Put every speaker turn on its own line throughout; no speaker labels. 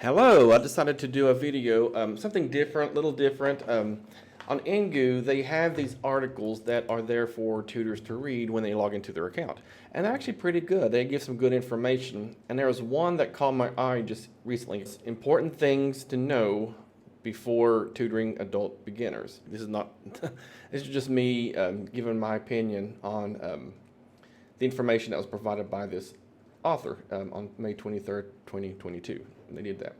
Hello, I decided to do a video, something different, little different. On Engoo, they have these articles that are there for tutors to read when they log into their account. And they're actually pretty good. They give some good information. And there was one that caught my eye just recently. It's important things to know before tutoring adult beginners. This is not, this is just me giving my opinion on the information that was provided by this author on May 23rd, 2022. They did that.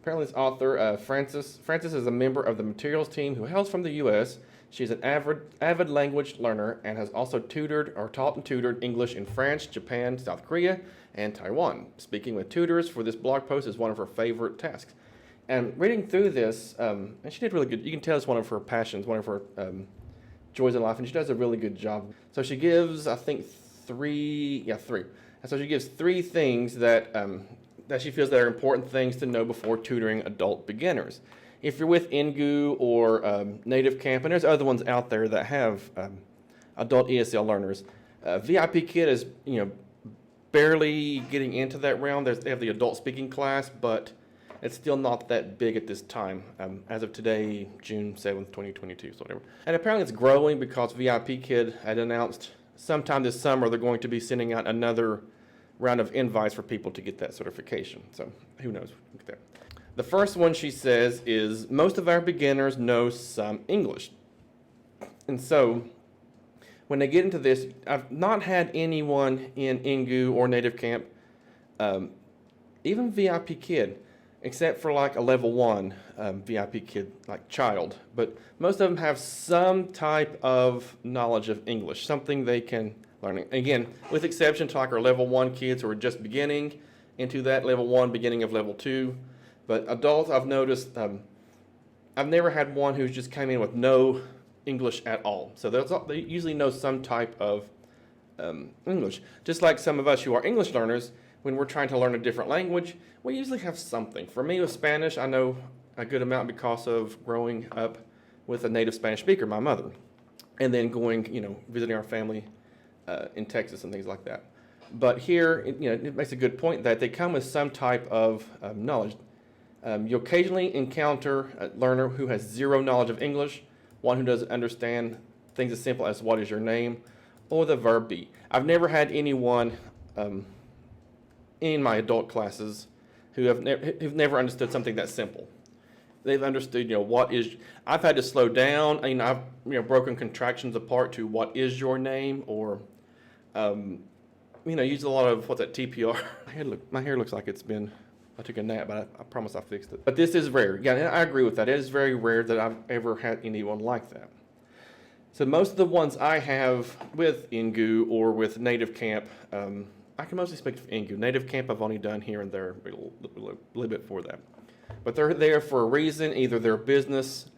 Apparently this author, Frances is a member of the materials team who hails from the U.S. She's an avid language learner and has also tutored or taught and tutored English in France, Japan, South Korea, and Taiwan. Speaking with tutors for this blog post is one of her favorite tasks. And reading through this, and she did really good. You can tell it's one of her passions, one of her joys in life, and she does a really good job. So she gives, I think, three. And so she gives three things that that she feels that are important things to know before tutoring adult beginners. If you're with Engoo or Native Camp, and there's other ones out there that have adult ESL learners, VIP Kid is barely getting into that realm. They have the adult speaking class, but it's still not that big at this time. As of today, June 7th, 2022, so whatever. And apparently it's growing because VIP Kid had announced sometime this summer they're going to be sending out another round of invites for people to get that certification. So who knows? Look at that. The first one she says is most of our beginners know some English. And so when they get into this, I've not had anyone in Engoo or Native Camp, even VIP Kid, except for like a level 1 VIP Kid, like child. But most of them have some type of knowledge of English, something they can learn. Again, with exception to like our level 1 kids who are just beginning into that level 1, beginning of level 2. But adults, I've noticed, I've never had one who's just came in with no English at all. So they usually know some type of English. Just like some of us who are English learners, when we're trying to learn a different language, we usually have something. For me with Spanish, I know a good amount because of growing up with a native Spanish speaker, my mother, and then going, visiting our family in Texas and things like that. But here, it makes a good point that they come with some type of knowledge. You occasionally encounter a learner who has zero knowledge of English, one who doesn't understand things as simple as what is your name or the verb be. I've never had anyone in my adult classes who've never understood something that simple. They've understood, what is. I've had to slow down. I've broken contractions apart to what is your name, or use a lot of what's that TPR. My hair looks like it's been. I took a nap, but I promise I fixed it. But this is rare. Yeah, I agree with that. It is very rare that I've ever had anyone like that. So most of the ones I have with Engoo or with Native Camp, I can mostly speak for Engoo. Native Camp I've only done here and there, a little bit for that. But they're there for a reason. Either their business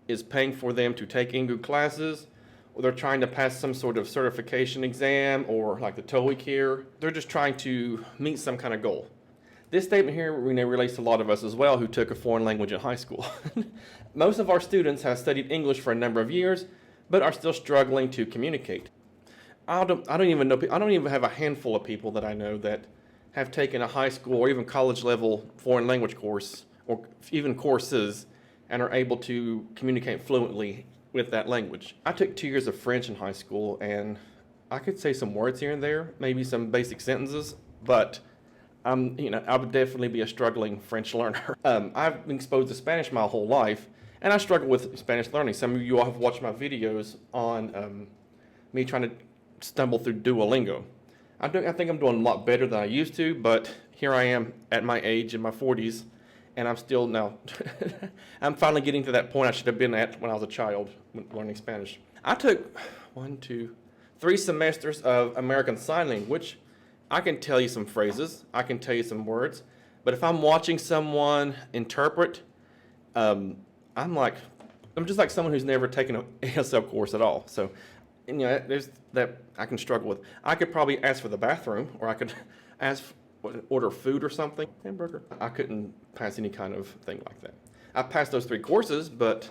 is paying for them to take Engoo classes, or they're trying to pass some sort of certification exam, or like the TOEIC here. They're just trying to meet some kind of goal. This statement here relates to a lot of us as well who took a foreign language in high school. Most of our students have studied English for a number of years, but are still struggling to communicate. I don't even have a handful of people that I know that have taken a high school or even college level foreign language course or even courses and are able to communicate fluently with that language. I took 2 years of French in high school, and I could say some words here and there, maybe some basic sentences, but I would definitely be a struggling French learner. I've been exposed to Spanish my whole life, and I struggle with Spanish learning. Some of you all have watched my videos on me trying to stumble through Duolingo. I think I'm doing a lot better than I used to, but here I am at my age in my 40s, and I'm still now, I'm finally getting to that point I should have been at when I was a child learning Spanish. I took 3 semesters of American Sign Language. I can tell you some phrases, I can tell you some words, but if I'm watching someone interpret, I'm just like someone who's never taken an ASL course at all. So, there's that I can struggle with. I could probably ask for the bathroom, or I could order food or something. Hamburger. I couldn't pass any kind of thing like that. I passed those 3 courses, but,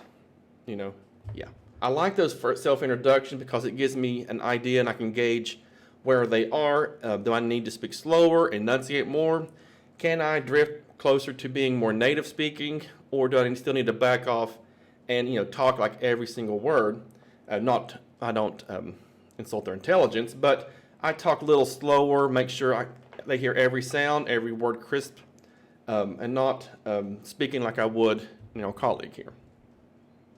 yeah. I like those for self-introduction because it gives me an idea and I can gauge where they are. Do I need to speak slower, enunciate more? Can I drift closer to being more native speaking, or do I still need to back off and talk like every single word? I don't insult their intelligence, but I talk a little slower, make sure they hear every sound, every word crisp, and not speaking like I would a colleague here.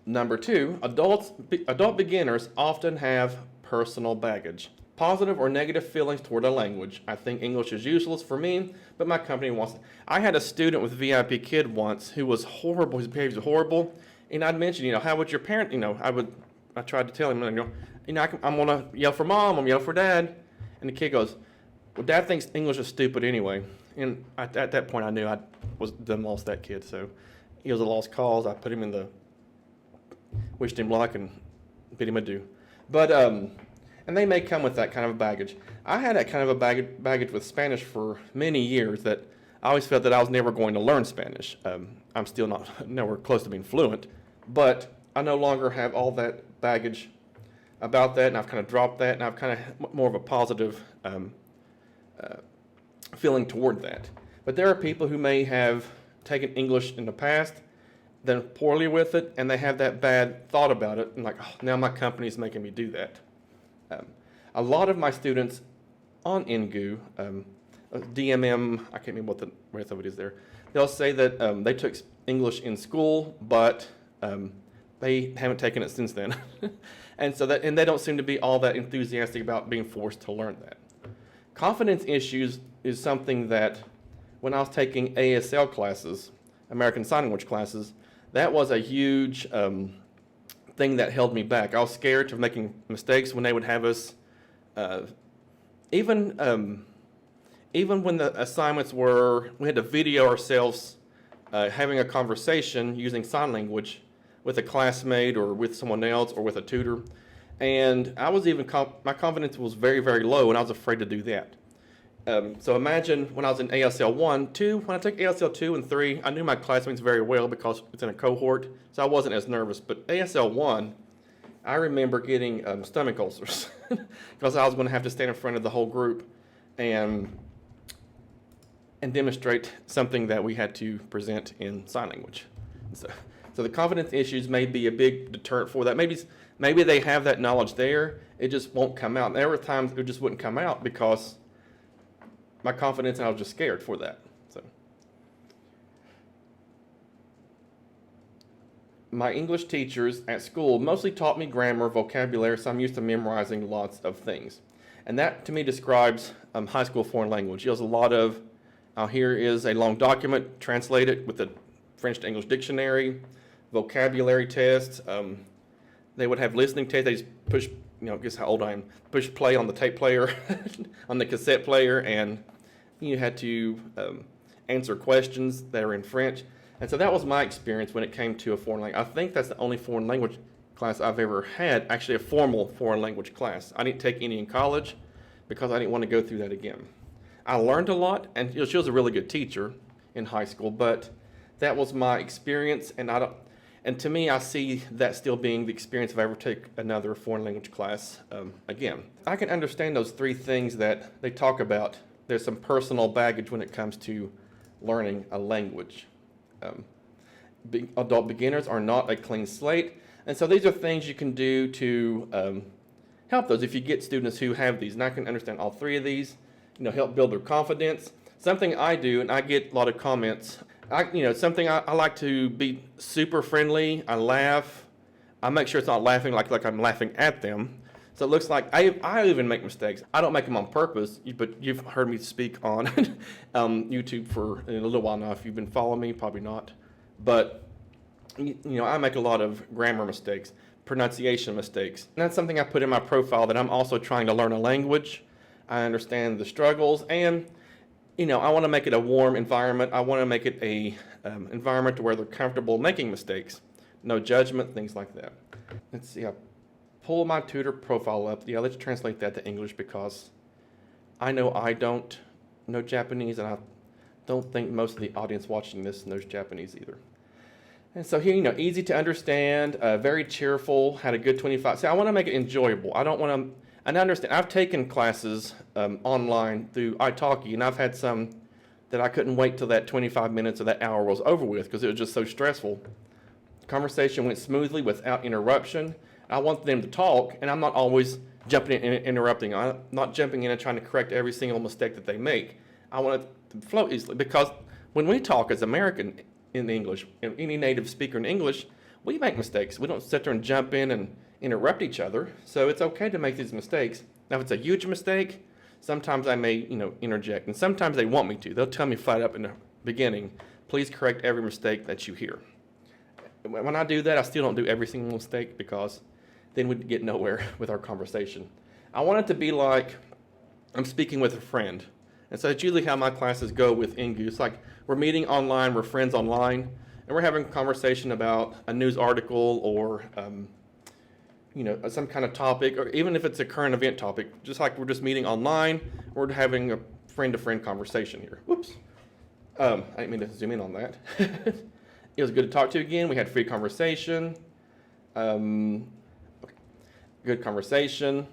Number two, adult beginners often have personal baggage. Positive or negative feelings toward a language. I think English is useless for me, but my company wants it. I had a student with VIP Kid once who was horrible. His behavior was horrible. And I'd mentioned, how would your parent, I tried to tell him, I'm going to yell for mom, I'm going to yell for dad. And the kid goes, well, dad thinks English is stupid anyway. And at that point, I knew I was done lost that kid. So he was a lost cause. I put him in the, wished him luck and bid him adieu. But, and they may come with that kind of baggage. I had that kind of a baggage with Spanish for many years that I always felt that I was never going to learn Spanish. I'm still nowhere close to being fluent, but I no longer have all that baggage about that, and I've kind of dropped that, and I've kind of more of a positive feeling toward that. But there are people who may have taken English in the past, done poorly with it, and they have that bad thought about it, and like, oh, now my company is making me do that. A lot of my students on Engoo, DMM, I can't remember what the rest of it is there, they'll say that they took English in school, but they haven't taken it since then. and they don't seem to be all that enthusiastic about being forced to learn that. Confidence issues is something that when I was taking ASL classes, American Sign Language classes, that was a huge thing that held me back. I was scared of making mistakes when they would have us, even when the assignments were, we had to video ourselves having a conversation using sign language with a classmate or with someone else or with a tutor. And I was my confidence was very, very low, and I was afraid to do that. So imagine when I was in ASL 1, 2, when I took ASL 2 and 3, I knew my classmates very well because it's in a cohort, so I wasn't as nervous. But ASL 1, I remember getting stomach ulcers because I was going to have to stand in front of the whole group and demonstrate something that we had to present in sign language. So the confidence issues may be a big deterrent for that. Maybe they have that knowledge there, it just won't come out. And there were times it just wouldn't come out because my confidence, and I was just scared for that. So, my English teachers at school mostly taught me grammar, vocabulary, so I'm used to memorizing lots of things. And that, to me, describes high school foreign language. There's a lot of, here is a long document, translated with the French to English dictionary, vocabulary tests. They would have listening tests. They just push, guess how old I am, push play on the tape player, on the cassette player, and you had to answer questions that are in French. And so that was my experience when it came to a foreign language. I think that's the only foreign language class I've ever had, actually a formal foreign language class. I didn't take any in college because I didn't want to go through that again. I learned a lot, and she was a really good teacher in high school, but that was my experience, and to me, I see that still being the experience if I ever take another foreign language class again. I can understand those three things that they talk about. There's some personal baggage when it comes to learning a language. Adult beginners are not a clean slate, and so these are things you can do to help those if you get students who have these. And I can understand all three of these, help build their confidence. Something I do, and I get a lot of comments, something I like to be super friendly. I laugh. I make sure it's not laughing like I'm laughing at them. So it looks like I even make mistakes. I don't make them on purpose, but you've heard me speak on YouTube for a little while now. If you've been following me, probably not. But, I make a lot of grammar mistakes, pronunciation mistakes. And that's something I put in my profile, that I'm also trying to learn a language. I understand the struggles, and I want to make it a warm environment. I want to make it a environment where they're comfortable making mistakes. No judgment, things like that. Let's see, I pull my tutor profile up. Yeah, let's translate that to English because I know I don't know Japanese, and I don't think most of the audience watching this knows Japanese either. And so here, easy to understand, very cheerful, had a good 25. So I want to make it enjoyable. I don't want to, and I understand, I've taken classes online through italki, and I've had some that I couldn't wait till that 25 minutes or that hour was over with because it was just so stressful. The conversation went smoothly without interruption. I want them to talk, and I'm not always jumping in and interrupting. I'm not jumping in and trying to correct every single mistake that they make. I want it to flow easily because when we talk as American in English, any native speaker in English, we make mistakes. We don't sit there and jump in and interrupt each other. So it's okay to make these mistakes. Now, if it's a huge mistake, sometimes I may, interject, and sometimes they want me to. They'll tell me flat up in the beginning, please correct every mistake that you hear. When I do that, I still don't do every single mistake because then we'd get nowhere with our conversation. I want it to be like I'm speaking with a friend. And so that's usually how my classes go with Engoo. It's like we're meeting online, we're friends online, and we're having a conversation about a news article or some kind of topic, or even if it's a current event topic, just like we're just meeting online, we're having a friend-to-friend conversation here. Whoops. I didn't mean to zoom in on that. It was good to talk to you again. We had free conversation. Good conversation.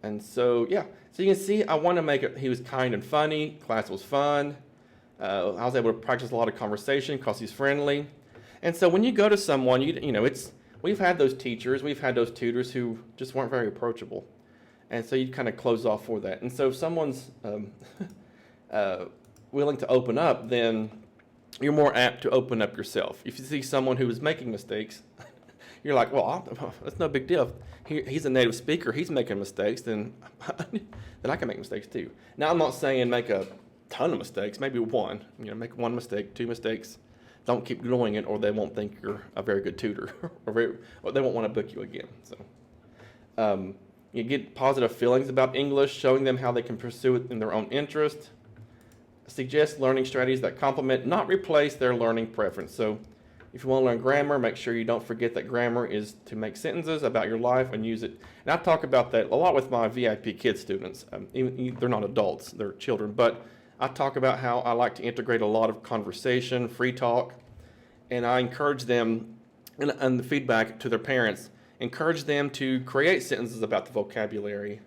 And so, yeah. So you can see, I want to make it, he was kind and funny. Class was fun. I was able to practice a lot of conversation because he's friendly. And so when you go to someone, we've had those teachers, we've had those tutors who just weren't very approachable. And so you kind of close off for that. And so if someone's willing to open up, then you're more apt to open up yourself. If you see someone who is making mistakes, you're like, well, that's no big deal. He's a native speaker, he's making mistakes, then I can make mistakes too. Now, I'm not saying make a ton of mistakes, maybe one. Make one mistake, 2 mistakes. Don't keep doing it, or they won't think you're a very good tutor, or they won't want to book you again. So, you get positive feelings about English, showing them how they can pursue it in their own interest. Suggest learning strategies that complement, not replace, their learning preference. So, if you want to learn grammar, make sure you don't forget that grammar is to make sentences about your life and use it. And I talk about that a lot with my VIP Kids students. They're not adults, they're children, but I talk about how I like to integrate a lot of conversation, free talk, and I encourage them, and the feedback to their parents, encourage them to create sentences about the vocabulary,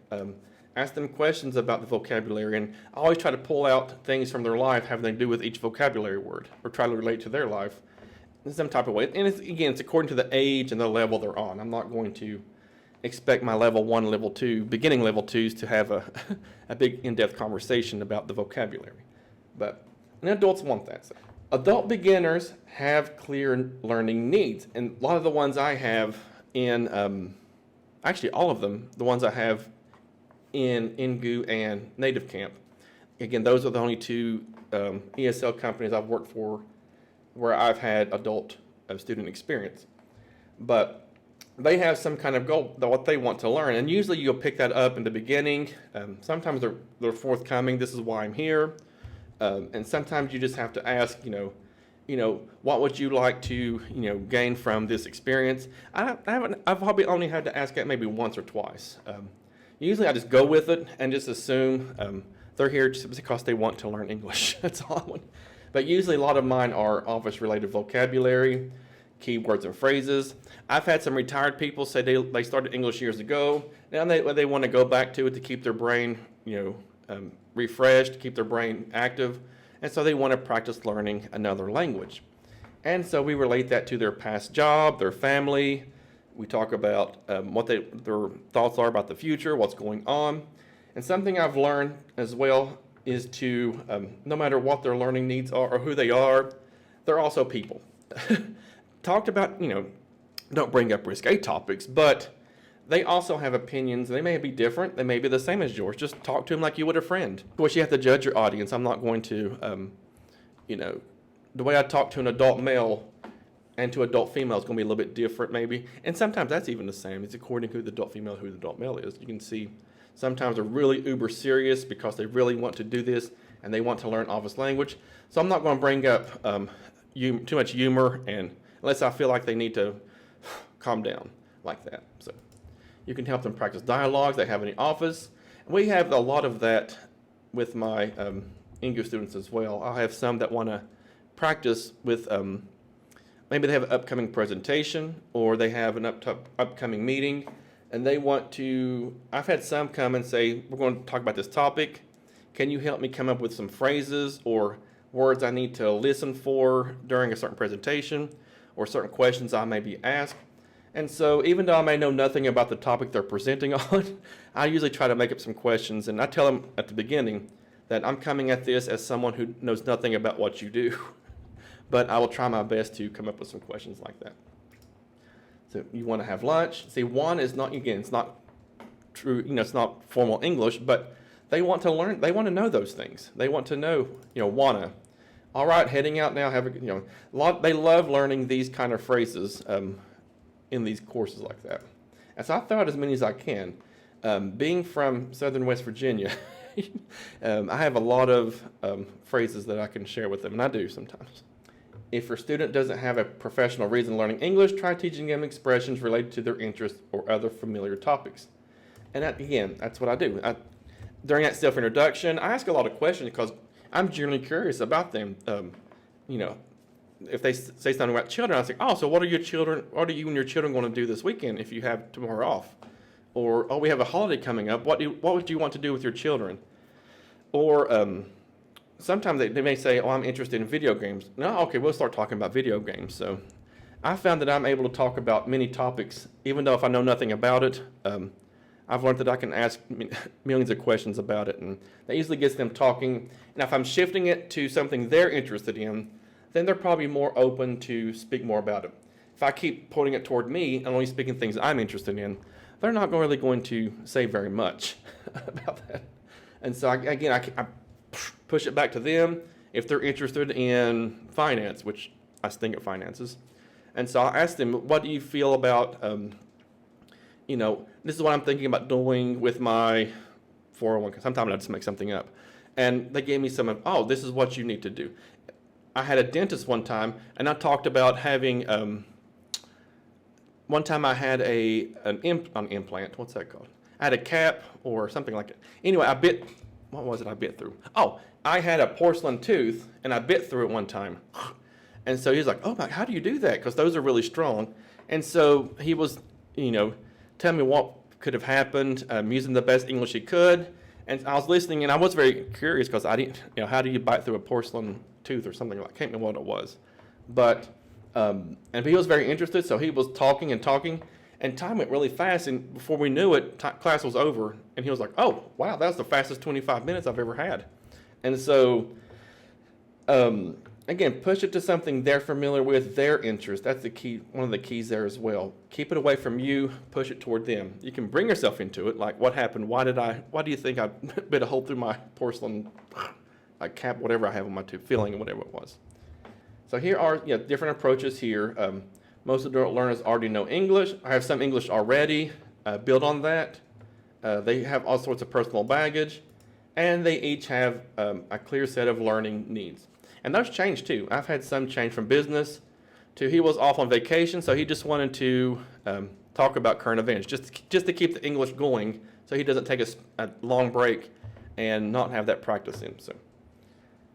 ask them questions about the vocabulary, and I always try to pull out things from their life having to do with each vocabulary word, or try to relate to their life in some type of way. And it's according to the age and the level they're on. I'm not going to expect my level 1, level 2, beginning level 2s to have a big in-depth conversation about the vocabulary. And adults want that. So, adult beginners have clear learning needs. And a lot of the ones I have in, actually all of them, the ones I have in Engoo and Native Camp. Again, those are the only 2 ESL companies I've worked for where I've had adult student experience. But they have some kind of goal, what they want to learn, and usually you'll pick that up in the beginning. Sometimes they're forthcoming, this is why I'm here, and sometimes you just have to ask, what would you like to, gain from this experience? I've probably only had to ask that maybe once or twice. Usually I just go with it and just assume they're here just because they want to learn English. That's all I want. But usually a lot of mine are office-related vocabulary, keywords and phrases. I've had some retired people say they started English years ago. Now they want to go back to it to keep their brain, refreshed, keep their brain active, and so they want to practice learning another language. And so we relate that to their past job, their family. We talk about what their thoughts are about the future, what's going on. And something I've learned as well is to, no matter what their learning needs are or who they are, they're also people. Talked about, don't bring up risque topics, but they also have opinions. They may be different. They may be the same as yours. Just talk to them like you would a friend. Of course, you have to judge your audience. I'm not going to, the way I talk to an adult male and to adult female is going to be a little bit different maybe. And sometimes that's even the same. It's according to who the adult female, who the adult male is. You can see sometimes they're really uber serious because they really want to do this and they want to learn office language. So I'm not going to bring up too much humor, and unless I feel like they need to calm down like that. So you can help them practice dialogues they have in the office. And we have a lot of that with my Engoo students as well. I'll have some that want to practice with, maybe they have an upcoming presentation or they have an upcoming meeting, and they want to, I've had some come and say, we're going to talk about this topic. Can you help me come up with some phrases or words I need to listen for during a certain presentation or certain questions I may be asked? And so even though I may know nothing about the topic they're presenting on, I usually try to make up some questions, and I tell them at the beginning that I'm coming at this as someone who knows nothing about what you do, but I will try my best to come up with some questions like that. So you want to have lunch. See, one is not, again, it's not true, it's not formal English, but they want to learn, they want to know those things. They want to know, wanna. All right, heading out now, they love learning these kind of phrases in these courses like that. And so I throw out as many as I can. Being from Southern West Virginia, I have a lot of phrases that I can share with them, and I do sometimes. If your student doesn't have a professional reason learning English, try teaching them expressions related to their interests or other familiar topics. And that's what I do. During that self-introduction, I ask a lot of questions because I'm genuinely curious about them. If they say something about children, I say, oh, so what are you and your children going to do this weekend if you have tomorrow off? Or, oh, we have a holiday coming up. What would you want to do with your children? Or sometimes they may say, oh, I'm interested in video games. No, okay, we'll start talking about video games. So I found that I'm able to talk about many topics, even though if I know nothing about it. I've learned that I can ask millions of questions about it, and that usually gets them talking. And if I'm shifting it to something they're interested in, then they're probably more open to speak more about it. If I keep putting it toward me and only speaking things I'm interested in, they're not really going to say very much about that. And so, I push it back to them if they're interested in finance, which I stink at finances. And so I ask them, what do you feel about, this is what I'm thinking about doing with my 401k. Sometimes I just make something up. And they gave me this is what you need to do. I had a dentist one time, and I talked about having, one time I had an implant, what's that called? I had a cap or something like that. Anyway, what was it I bit through? Oh, I had a porcelain tooth, and I bit through it one time. And so he was like, oh my, how do you do that? Because those are really strong. And so he was, telling me what could have happened, using the best English he could. And I was listening, and I was very curious because I didn't, how do you bite through a porcelain tooth or something like that? I can't remember what it was. But, and he was very interested, so he was talking, and time went really fast, and before we knew it, class was over, and he was like, oh, wow, that was the fastest 25 minutes I've ever had. And so, again, push it to something they're familiar with, their interest. That's the key, one of the keys there as well. Keep it away from you, push it toward them. You can bring yourself into it, like what happened, why do you think I bit a hole through my porcelain cap, whatever I have on my tooth, filling, whatever it was. So here are different approaches here. Most adult learners already know English. I have some English already. Build on that. They have all sorts of personal baggage, and they each have a clear set of learning needs. And those change too. I've had some change from business to he was off on vacation, so he just wanted to talk about current events, just to keep the English going, so he doesn't take a long break and not have that practice in. So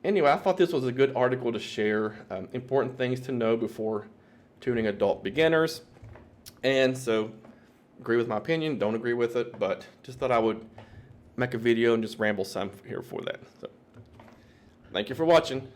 anyway, I thought this was a good article to share, important things to know before tutoring adult beginners. And so, agree with my opinion, don't agree with it, but just thought I would make a video and just ramble some here for that. So, thank you for watching.